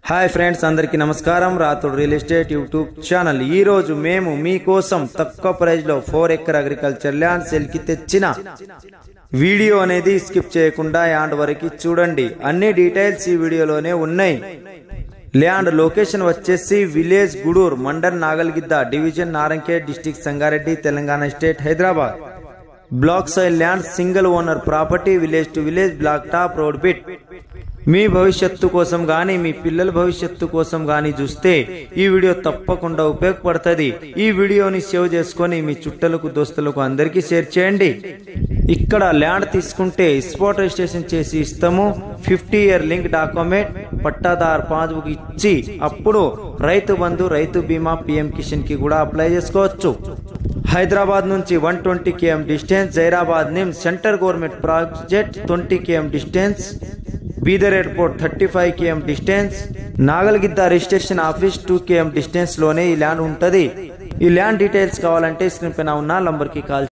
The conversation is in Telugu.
హాయ్ ఫ్రెండ్స్, అందరికీ నమస్కారం. రాతుడు రియల్ ఎస్టేట్ యూట్యూబ్ ఛానల్. ఈ రోజు మేము మీకోసం తక్కువ ప్రైస్ లో 4 ఎకర్ అగ్రికల్చర్ ల్యాండ్ సేల్ కి తెచ్చిన వీడియో అనేది స్కిప్ చేయకుండా యాండ్ వరకు చూడండి. అన్ని డీటెయిల్స్ ఈ వీడియోలోనే ఉన్నాయి. ల్యాండ్ లొకేషన్ వచ్చేసి village Gudur, mandal Nagalgidda, division Narayankhed, district Sangareddy, Telangana state, Hyderabad. Black soil land, single owner property, village to village, black top road bit. మీ భవిష్యత్తు కోసం గాని మీ పిల్లల భవిష్యత్తు కోసం గాని చూస్తే ఈ వీడియో తప్పకుండా ఉపయోగపడుతుంది. ఈ వీడియోని సేవ్ చేసుకొని మీ చుట్టలకు, దోస్తులకు అందరికీ షేర్ చేయండి. ఇక్కడ ల్యాండ్ తీసుకుంటే స్పాట్ రిజిస్ట్రేషన్ చేసి ఇస్తాము. 50 year link document, pattadar passbook ఇచ్చి అప్పుడు రైతు బంధు, రైతు బీమా, పిఎం కిషన్ కి కూడా అప్లై చేసుకోవచ్చు. హైదరాబాద్ నుంచి 120 km distance, Zaheerabad NIMS centre government project 20 km distance, Bidar airport 35 km distance, Nagalgidda registration office 2 km distance లోనే ఈ ల్యాండ్ ఉంటది. ఈ ల్యాండ్ డీటెయిల్స్ కావాలంటే స్క్రీన్ పైన ఉన్న నంబర్ కి కాల్